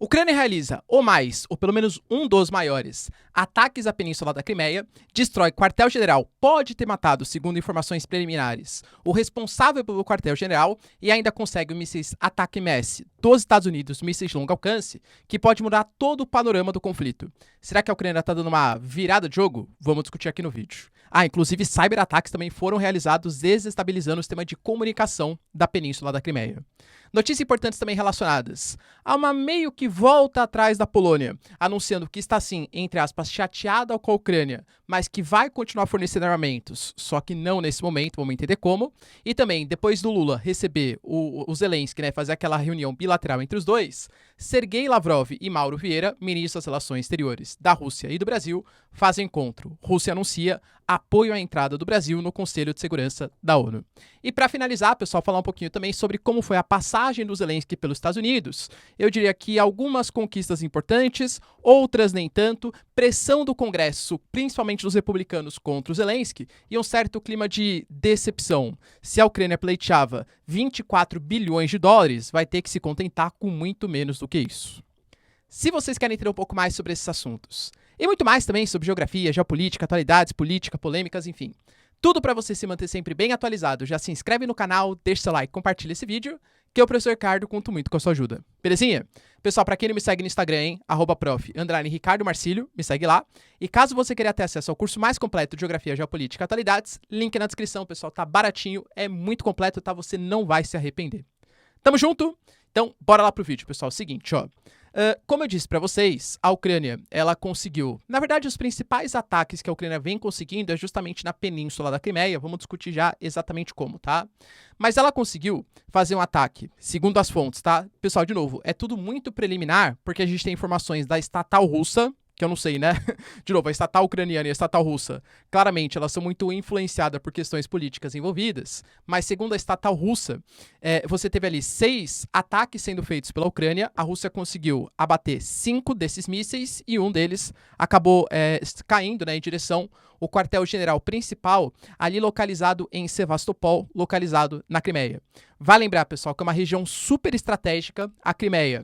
Ucrânia realiza o mais, ou pelo menos um dos maiores, ataques à Península da Crimeia, destrói quartel-general, pode ter matado, segundo informações preliminares, o responsável pelo quartel-general e ainda consegue mísseis Ataque-MS dos Estados Unidos, mísseis de longo alcance, que pode mudar todo o panorama do conflito. Será que a Ucrânia está dando uma virada de jogo? Vamos discutir aqui no vídeo. Inclusive cyberataques também foram realizados desestabilizando o sistema de comunicação da Península da Crimeia. Notícias importantes também relacionadas. Há uma meio que volta atrás da Polônia, anunciando que está sim, entre aspas, chateada com a Ucrânia, mas que vai continuar fornecendo armamentos, só que não nesse momento, vamos entender como. E também, depois do Lula receber o Zelensky, fazer aquela reunião bilateral entre os dois, Sergei Lavrov e Mauro Vieira, ministros das Relações Exteriores da Rússia e do Brasil, fazem encontro. Rússia anuncia apoio à entrada do Brasil no Conselho de Segurança da ONU. E para finalizar, pessoal, falar um pouquinho também sobre como foi a passagem do Zelensky pelos Estados Unidos. Eu diria que algumas conquistas importantes, outras nem tanto, pressão do Congresso, principalmente dos republicanos contra o Zelensky, e um certo clima de decepção. Se a Ucrânia pleiteava 24 bilhões de dólares, vai ter que se contentar com muito menos do que isso. Se vocês querem entender um pouco mais sobre esses assuntos, e muito mais também sobre geografia, geopolítica, atualidades, política, polêmicas, enfim, tudo para você se manter sempre bem atualizado, já se inscreve no canal, deixa seu like, compartilha esse vídeo, que eu, professor Ricardo, conto muito com a sua ajuda. Belezinha? Pessoal, para quem não me segue no Instagram, hein, @prof_Ricardo Marcílio, me segue lá. E caso você queira ter acesso ao curso mais completo de Geografia, Geopolítica e Atualidades, link na descrição, pessoal, tá baratinho, é muito completo, tá? Você não vai se arrepender. Tamo junto? Então, bora lá pro vídeo, pessoal. Seguinte, ó. Como eu disse para vocês, a Ucrânia, ela conseguiu... Na verdade, os principais ataques que a Ucrânia vem conseguindo é justamente na Península da Crimeia. Vamos discutir já exatamente como, tá? Mas ela conseguiu fazer um ataque, segundo as fontes, tá? Pessoal, de novo, é tudo muito preliminar, porque a gente tem informações da estatal russa, que eu não sei, né? De novo, a estatal ucraniana e a estatal russa, claramente, elas são muito influenciadas por questões políticas envolvidas, mas segundo a estatal russa, você teve ali 6 ataques sendo feitos pela Ucrânia, a Rússia conseguiu abater 5 desses mísseis e um deles acabou caindo, em direção ao quartel-general principal, ali localizado em Sevastopol, localizado na Crimeia. Vai lembrar, pessoal, que é uma região super estratégica, a Crimeia.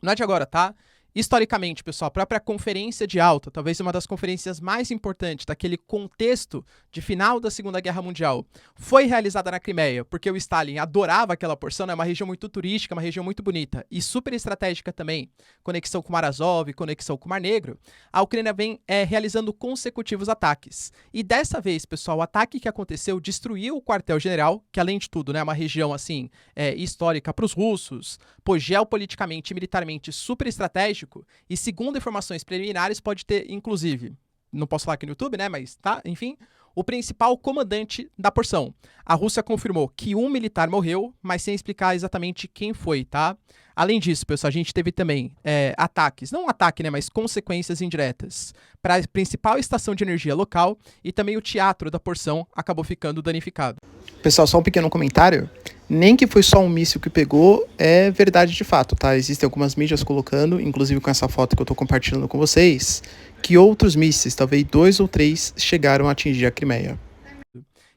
Não é de agora, tá? Historicamente, pessoal, a própria Conferência de Alta, talvez uma das conferências mais importantes daquele contexto de final da Segunda Guerra Mundial, foi realizada na Crimeia, porque o Stalin adorava aquela porção, é uma região muito turística, uma região muito bonita e super estratégica também, conexão com o Mar Azov, conexão com o Mar Negro. A Ucrânia vem realizando consecutivos ataques. E dessa vez, pessoal, o ataque que aconteceu destruiu o quartel-general, que além de tudo, é uma região assim histórica para os russos, geopoliticamente e militarmente super estratégico. E segundo informações preliminares, pode ter, inclusive, não posso falar aqui no YouTube, mas tá, enfim, o principal comandante da porção. A Rússia confirmou que um militar morreu, mas sem explicar exatamente quem foi, tá? Além disso, pessoal, a gente teve também ataques, não um ataque, mas consequências indiretas para a principal estação de energia local e também o teatro da porção acabou ficando danificado. Pessoal, só um pequeno comentário. Nem que foi só um míssil que pegou, é verdade de fato, tá? Existem algumas mídias colocando, inclusive com essa foto que eu tô compartilhando com vocês, que outros mísseis, talvez 2 ou 3, chegaram a atingir a Crimeia.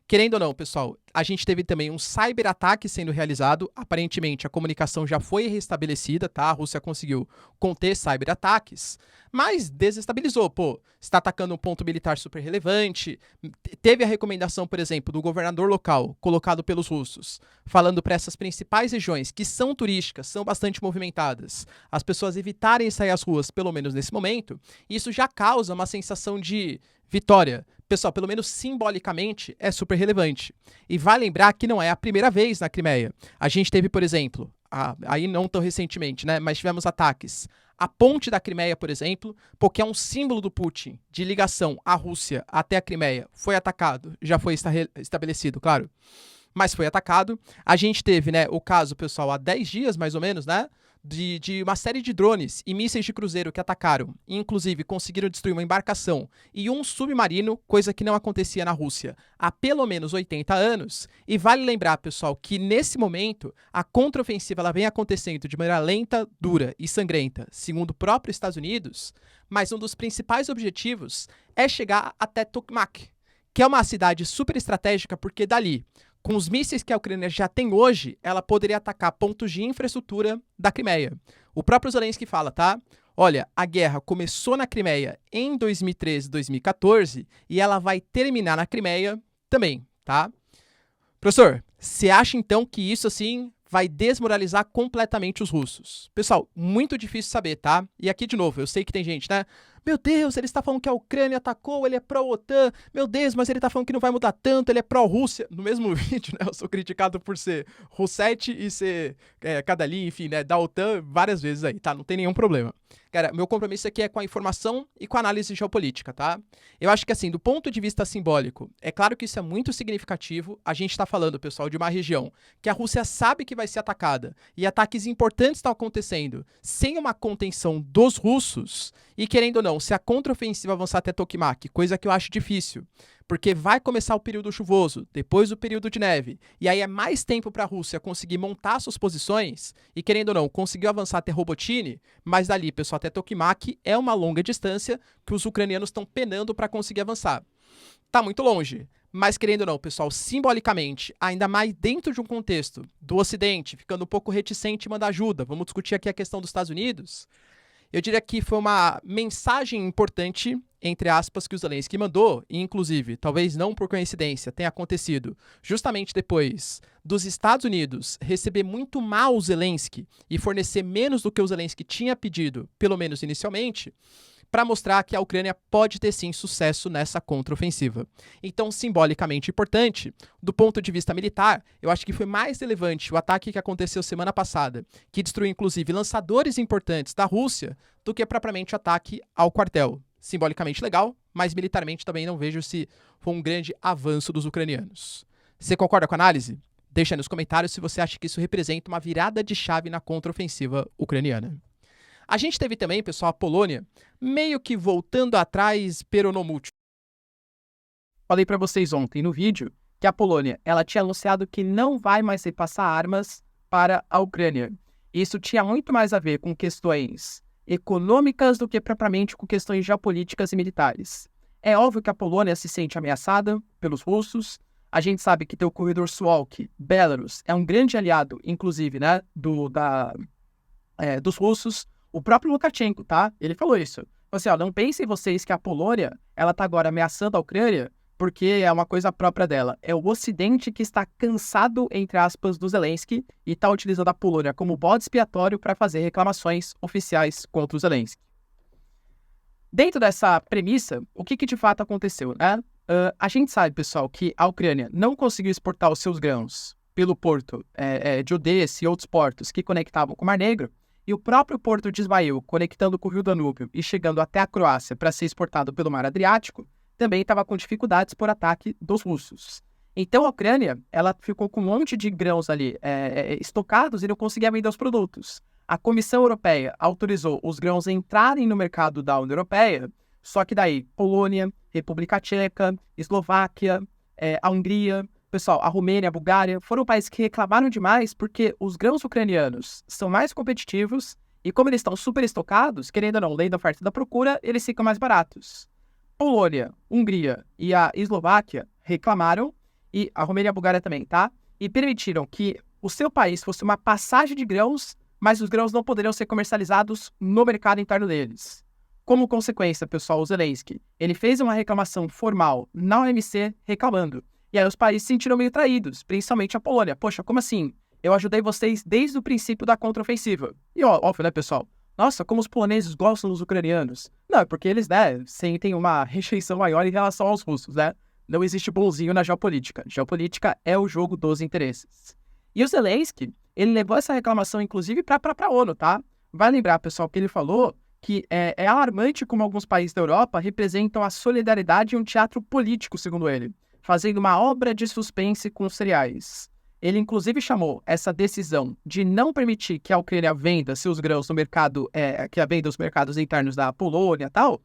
Querendo ou não, pessoal, a gente teve também um cyberataque sendo realizado. Aparentemente, a comunicação já foi restabelecida, tá? A Rússia conseguiu conter cyberataques, mas desestabilizou. Está atacando um ponto militar super relevante. Teve a recomendação, por exemplo, do governador local, colocado pelos russos, falando para essas principais regiões que são turísticas, são bastante movimentadas, as pessoas evitarem sair às ruas, pelo menos nesse momento. Isso já causa uma sensação de vitória. Pessoal, pelo menos simbolicamente, é super relevante. E vai lembrar que não é a primeira vez na Crimeia. A gente teve, por exemplo, aí não tão recentemente, mas tivemos ataques. A ponte da Crimeia, por exemplo, porque é um símbolo do Putin de ligação à Rússia até a Crimeia, foi atacado, já foi estabelecido, claro, mas foi atacado. A gente teve, o caso, pessoal, há 10 dias, mais ou menos, de uma série de drones e mísseis de cruzeiro que atacaram e, inclusive, conseguiram destruir uma embarcação e um submarino, coisa que não acontecia na Rússia há pelo menos 80 anos. E vale lembrar, pessoal, que nesse momento a contraofensiva ela vem acontecendo de maneira lenta, dura e sangrenta, segundo o próprio Estados Unidos, mas um dos principais objetivos é chegar até Tokmak, que é uma cidade super estratégica porque dali, Com os mísseis que a Ucrânia já tem hoje, ela poderia atacar pontos de infraestrutura da Crimeia. O próprio Zelensky fala, tá? Olha, a guerra começou na Crimeia em 2013, 2014 e ela vai terminar na Crimeia também, tá? Professor, você acha então que isso assim vai desmoralizar completamente os russos? Pessoal, muito difícil saber, tá? E aqui de novo, eu sei que tem gente, né? Meu Deus, ele está falando que a Ucrânia atacou, ele é pró-OTAN. Meu Deus, mas ele está falando que não vai mudar tanto, ele é pró-Rússia. No mesmo vídeo, né, eu sou criticado por ser russete e ser cadalinho, enfim, né, da OTAN várias vezes aí, tá? Não tem nenhum problema. Cara, meu compromisso aqui é com a informação e com a análise geopolítica, tá? Eu acho que, assim, do ponto de vista simbólico, é claro que isso é muito significativo. A gente está falando, pessoal, de uma região que a Rússia sabe que vai ser atacada e ataques importantes estão acontecendo sem uma contenção dos russos e, querendo ou não, se a contraofensiva avançar até Tokmak, coisa que eu acho difícil, porque vai começar o período chuvoso, depois o período de neve, e aí é mais tempo para a Rússia conseguir montar suas posições e, querendo ou não, conseguiu avançar até Robotini, mas dali, pessoal, até Tokmak é uma longa distância que os ucranianos estão penando para conseguir avançar. Tá muito longe, mas querendo ou não, pessoal, simbolicamente, ainda mais dentro de um contexto do Ocidente, ficando um pouco reticente em mandar ajuda, vamos discutir aqui a questão dos Estados Unidos, eu diria que foi uma mensagem importante, entre aspas, que o Zelensky mandou, e inclusive, talvez não por coincidência, tenha acontecido justamente depois dos Estados Unidos receber muito mal o Zelensky e fornecer menos do que o Zelensky tinha pedido, pelo menos inicialmente, para mostrar que a Ucrânia pode ter sim sucesso nessa contraofensiva. Então, simbolicamente importante, do ponto de vista militar, eu acho que foi mais relevante o ataque que aconteceu semana passada, que destruiu inclusive lançadores importantes da Rússia, do que propriamente o ataque ao quartel. Simbolicamente legal, mas militarmente também não vejo se foi um grande avanço dos ucranianos. Você concorda com a análise? Deixa aí nos comentários se você acha que isso representa uma virada de chave na contraofensiva ucraniana. A gente teve também, pessoal, a Polônia meio que voltando atrás peronomútil. Falei para vocês ontem no vídeo que a Polônia ela tinha anunciado que não vai mais repassar armas para a Ucrânia. Isso tinha muito mais a ver com questões econômicas do que propriamente com questões geopolíticas e militares. É óbvio que a Polônia se sente ameaçada pelos russos. A gente sabe que tem o corredor Suwałki, Belarus, é um grande aliado, inclusive, né, dos russos. O próprio Lukashenko, tá? Ele falou isso. Assim, ó, não pensem vocês que a Polônia, ela tá agora ameaçando a Ucrânia porque é uma coisa própria dela. É o Ocidente que está cansado, entre aspas, do Zelensky e está utilizando a Polônia como bode expiatório para fazer reclamações oficiais contra o Zelensky. Dentro dessa premissa, o que de fato aconteceu, né? A gente sabe, pessoal, que a Ucrânia não conseguiu exportar os seus grãos pelo porto de Odessa e outros portos que conectavam com o Mar Negro, e o próprio porto de Ismail, conectando com o Rio Danúbio e chegando até a Croácia para ser exportado pelo Mar Adriático, também estava com dificuldades por ataque dos russos. Então a Ucrânia ela ficou com um monte de grãos ali estocados e não conseguia vender os produtos. A Comissão Europeia autorizou os grãos entrarem no mercado da União Europeia, só que daí Polônia, República Tcheca, Eslováquia, a Hungria, pessoal, a Romênia, a Bulgária, foram países que reclamaram demais porque os grãos ucranianos são mais competitivos e como eles estão super estocados, querendo ou não, lei da oferta e da procura, eles ficam mais baratos. Polônia, Hungria e a Eslováquia reclamaram, e a Romênia e a Bulgária também, tá? E permitiram que o seu país fosse uma passagem de grãos, mas os grãos não poderiam ser comercializados no mercado interno deles. Como consequência, pessoal, o Zelensky, ele fez uma reclamação formal na OMC reclamando. E aí os países se sentiram meio traídos, principalmente a Polônia. Poxa, como assim? Eu ajudei vocês desde o princípio da contraofensiva. E óbvio, né, pessoal? Nossa, como os poloneses gostam dos ucranianos. Não, é porque eles, né, sentem uma rejeição maior em relação aos russos, né? Não existe bonzinho na geopolítica. Geopolítica é o jogo dos interesses. E o Zelensky, ele levou essa reclamação, inclusive, para a ONU, tá? Vai lembrar, pessoal, que ele falou que é alarmante como alguns países da Europa representam a solidariedade em um teatro político, segundo ele, fazendo uma obra de suspense com os cereais. Ele, inclusive, chamou essa decisão de não permitir que a Ucrânia venda seus grãos no mercado, que venda os mercados internos da Polônia e tal,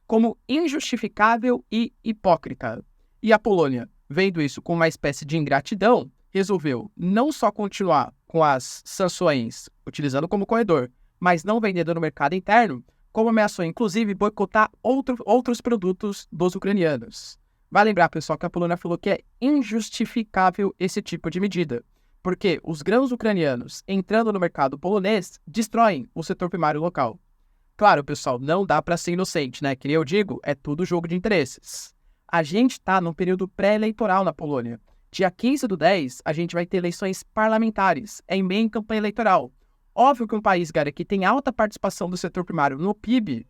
como injustificável e hipócrita. E a Polônia, vendo isso com uma espécie de ingratidão, resolveu não só continuar com as sanções, utilizando como corredor, mas não vendendo no mercado interno, como ameaçou, inclusive, boicotar outros produtos dos ucranianos. Vai lembrar, pessoal, que a Polônia falou que é injustificável esse tipo de medida, porque os grãos ucranianos entrando no mercado polonês destroem o setor primário local. Claro, pessoal, não dá para ser inocente, né? Que nem eu digo, é tudo jogo de interesses. A gente está num período pré-eleitoral na Polônia. Dia 15/10, a gente vai ter eleições parlamentares, é em meio em campanha eleitoral. Óbvio que um país, cara, que tem alta participação do setor primário no PIB,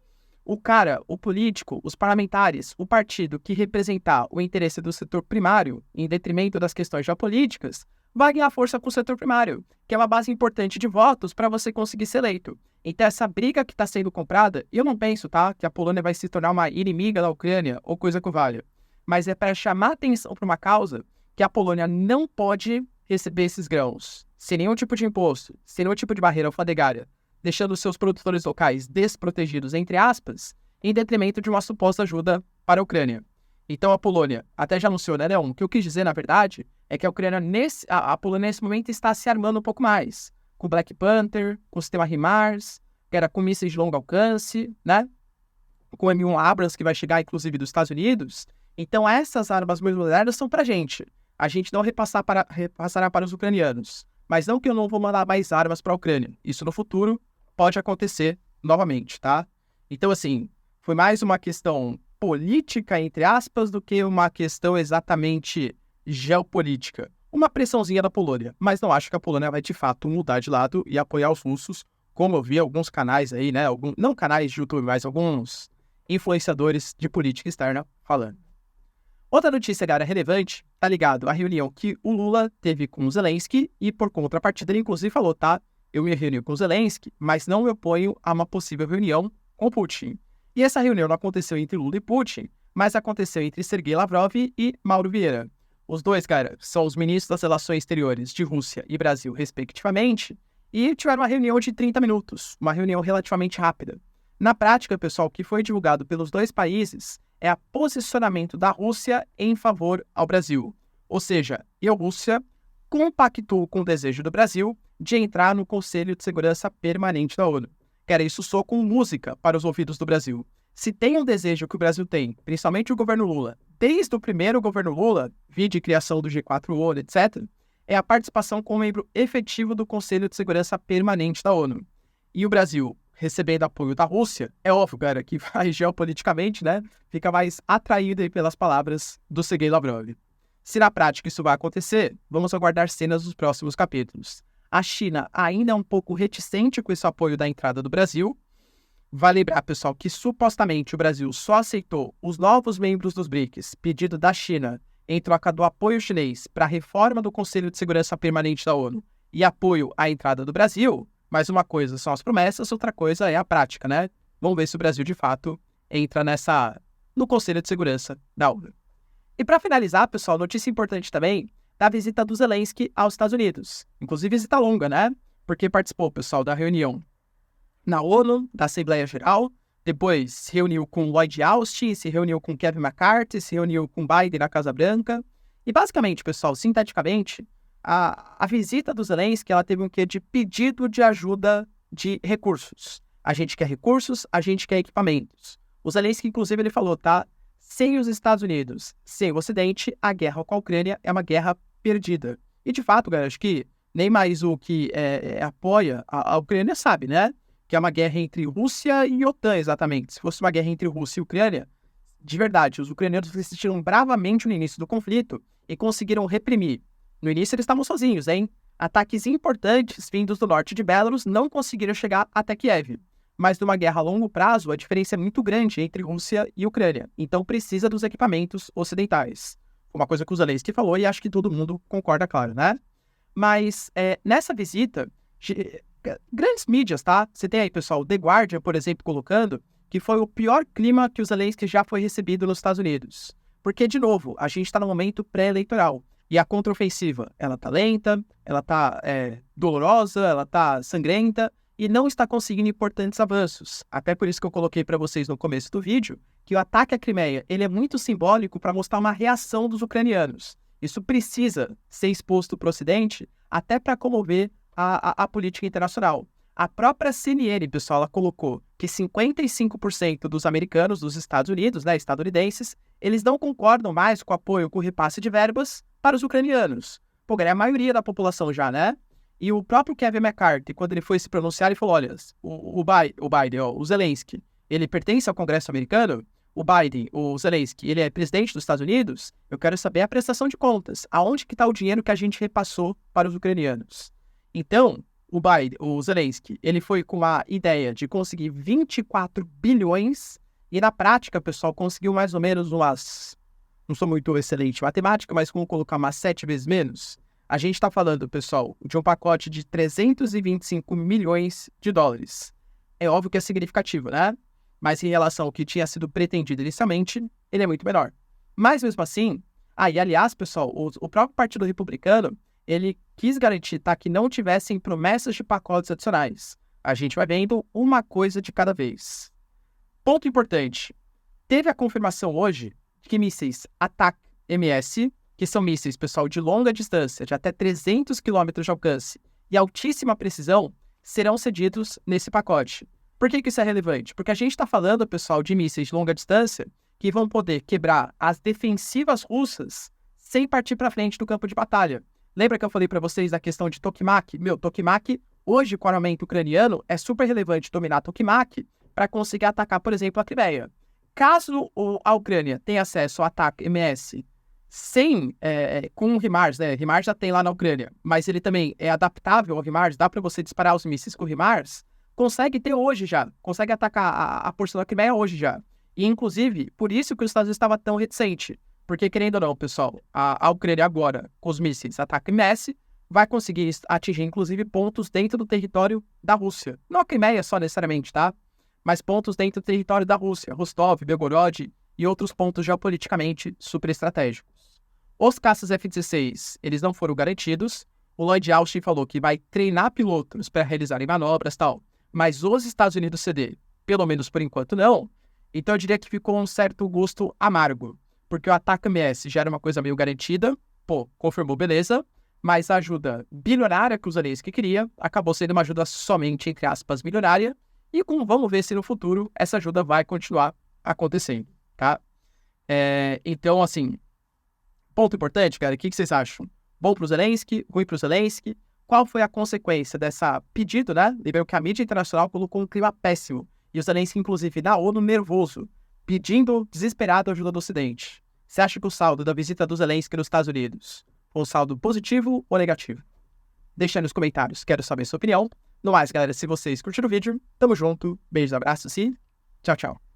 o político, os parlamentares, o partido que representar o interesse do setor primário em detrimento das questões geopolíticas, vai ganhar força com o setor primário, que é uma base importante de votos para você conseguir ser eleito. Então, essa briga que está sendo comprada, eu não penso, tá, que a Polônia vai se tornar uma inimiga da Ucrânia ou coisa que valha, mas é para chamar atenção para uma causa que a Polônia não pode receber esses grãos, sem nenhum tipo de imposto, sem nenhum tipo de barreira alfandegária, deixando seus produtores locais desprotegidos, entre aspas, em detrimento de uma suposta ajuda para a Ucrânia. Então a Polônia até já anunciou, né, Leon? O que eu quis dizer, na verdade, é que a Ucrânia, a Polônia nesse momento está se armando um pouco mais, com o Black Panther, com o sistema HIMARS, que era com mísseis de longo alcance, né? Com o M1 Abrams, que vai chegar, inclusive, dos Estados Unidos. Então essas armas mais modernas são pra gente. A gente não repassará para os ucranianos. Mas não que eu não vou mandar mais armas para a Ucrânia. Isso no futuro pode acontecer novamente, tá? Então, assim, foi mais uma questão política, entre aspas, do que uma questão exatamente geopolítica. Uma pressãozinha da Polônia, mas não acho que a Polônia vai, de fato, mudar de lado e apoiar os russos, como eu vi alguns canais aí, né? Não canais de YouTube, mas alguns influenciadores de política externa falando. Outra notícia, galera, relevante, tá ligado à reunião que o Lula teve com o Zelensky e, por contrapartida, ele inclusive falou, tá? Eu me reuni com o Zelensky, mas não me oponho a uma possível reunião com o Putin. E essa reunião não aconteceu entre Lula e Putin, mas aconteceu entre Sergei Lavrov e Mauro Vieira. Os dois, cara, são os ministros das Relações Exteriores de Rússia e Brasil, respectivamente, e tiveram uma reunião de 30 minutos, uma reunião relativamente rápida. Na prática, pessoal, o que foi divulgado pelos dois países é o posicionamento da Rússia em favor ao Brasil. Ou seja, a Rússia compactou com o desejo do Brasil de entrar no Conselho de Segurança Permanente da ONU. Cara, isso soa com música para os ouvidos do Brasil. Se tem um desejo que o Brasil tem, principalmente o governo Lula, desde o primeiro governo Lula, vide criação do G4ONU, etc., é a participação como membro efetivo do Conselho de Segurança Permanente da ONU. E o Brasil, recebendo apoio da Rússia, é óbvio, cara, que vai geopoliticamente, né, fica mais atraído aí pelas palavras do Sergei Lavrov. Se na prática isso vai acontecer, vamos aguardar cenas dos próximos capítulos. A China ainda é um pouco reticente com esse apoio da entrada do Brasil. Vale lembrar, pessoal, que supostamente o Brasil só aceitou os novos membros dos BRICS, pedido da China, em troca do apoio chinês para a reforma do Conselho de Segurança Permanente da ONU e apoio à entrada do Brasil. Mas uma coisa são as promessas, outra coisa é a prática, né? Vamos ver se o Brasil, de fato, entra no Conselho de Segurança da ONU. E para finalizar, pessoal, notícia importante também da visita do Zelensky aos Estados Unidos. Inclusive visita longa, né? Porque participou, pessoal, da reunião na ONU, da Assembleia Geral, depois se reuniu com Lloyd Austin, se reuniu com Kevin McCarthy, se reuniu com Biden na Casa Branca. E basicamente, pessoal, sinteticamente, a visita do Zelensky, ela teve um quê de pedido de ajuda de recursos. A gente quer recursos, a gente quer equipamentos. O Zelensky, inclusive, ele falou, tá? Sem os Estados Unidos, sem o Ocidente, a guerra com a Ucrânia é uma guerra perdida. E, de fato, galera, acho que nem mais o que apoia a Ucrânia sabe, né? Que é uma guerra entre Rússia e OTAN, exatamente. Se fosse uma guerra entre Rússia e Ucrânia, de verdade, os ucranianos resistiram bravamente no início do conflito e conseguiram reprimir. No início eles estavam sozinhos, hein? Ataques importantes vindos do norte de Belarus não conseguiram chegar até Kiev. Mas numa guerra a longo prazo, a diferença é muito grande entre Rússia e Ucrânia. Então precisa dos equipamentos ocidentais. Uma coisa que o Zelensky falou e acho que todo mundo concorda, claro, né? Mas nessa visita, grandes mídias, tá? Você tem aí, pessoal, The Guardian, por exemplo, colocando que foi o pior clima que o Zelensky já foi recebido nos Estados Unidos. Porque, de novo, a gente está no momento pré-eleitoral. E a contraofensiva, ela tá lenta, ela tá dolorosa, ela tá sangrenta e não está conseguindo importantes avanços. Até por isso que eu coloquei para vocês no começo do vídeo que o ataque à Crimeia, ele é muito simbólico para mostrar uma reação dos ucranianos. Isso precisa ser exposto para o Ocidente até para comover a política internacional. A própria CNN, pessoal, ela colocou que 55% dos americanos, dos Estados Unidos, né, estadunidenses, eles não concordam mais com o apoio com o repasse de verbas para os ucranianos. Pô, é a maioria da população já, né? E o próprio Kevin McCarthy, quando ele foi se pronunciar, ele falou, olha, o Biden, o Zelensky, ele pertence ao Congresso americano, o Zelensky, ele é presidente dos Estados Unidos, eu quero saber a prestação de contas. Aonde que está o dinheiro que a gente repassou para os ucranianos? Então, o Zelensky, ele foi com a ideia de conseguir 24 bilhões e na prática, pessoal, conseguiu mais ou menos umas... Não sou muito excelente em matemática, mas como colocar umas 7 vezes menos, a gente está falando, pessoal, de um pacote de 325 milhões de dólares. É óbvio que é significativo, né? Mas em relação ao que tinha sido pretendido inicialmente, ele é muito menor. Mas mesmo assim, e aliás, pessoal, o próprio Partido Republicano, ele quis garantir, tá, que não tivessem promessas de pacotes adicionais. A gente vai vendo uma coisa de cada vez. Ponto importante. Teve a confirmação hoje de que mísseis ATAC-MS, que são mísseis, pessoal, de longa distância, de até 300 km de alcance e altíssima precisão, serão cedidos nesse pacote. Por que isso é relevante? Porque a gente está falando, pessoal, de mísseis de longa distância que vão poder quebrar as defensivas russas sem partir para frente do campo de batalha. Lembra que eu falei para vocês da questão de Tokmak? Tokmak, hoje, com o armamento ucraniano, é super relevante dominar Tokmak para conseguir atacar, por exemplo, a Crimeia. Caso a Ucrânia tenha acesso ao ataque MS com o HIMARS, né? HIMARS já tem lá na Ucrânia, mas ele também é adaptável ao HIMARS, dá para você disparar os mísseis com o HIMARS, consegue ter hoje já, consegue atacar a porção da Crimeia hoje já. E, inclusive, por isso que os Estados Unidos estava tão reticente, porque, querendo ou não, pessoal, a Ucrânia agora, com os mísseis ataque MS, vai conseguir atingir, inclusive, pontos dentro do território da Rússia. Não a Crimeia só, necessariamente, tá? Mas pontos dentro do território da Rússia, Rostov, Belgorod e outros pontos geopoliticamente super estratégicos. Os caças F-16, eles não foram garantidos. O Lloyd Austin falou que vai treinar pilotos para realizarem manobras e tal, mas os Estados Unidos ceder, pelo menos por enquanto não. Então eu diria que ficou um certo gosto amargo, porque o ataque MS já era uma coisa meio garantida, confirmou, beleza, mas a ajuda bilionária que o Zelensky queria acabou sendo uma ajuda somente, entre aspas, bilionária, e vamos ver se no futuro essa ajuda vai continuar acontecendo, tá? Então, assim, ponto importante, cara, o que vocês acham? Bom pro Zelensky, ruim pro Zelensky? Qual foi a consequência dessa pedido, né? Lembrando que a mídia internacional colocou um clima péssimo, e o Zelensky, inclusive, na ONU, nervoso, pedindo desesperado ajuda do Ocidente. Você acha que o saldo da visita do Zelensky nos Estados Unidos foi um saldo positivo ou negativo? Deixa aí nos comentários, quero saber a sua opinião. No mais, galera, se vocês curtiram o vídeo, tamo junto, beijos, abraços e tchau, tchau.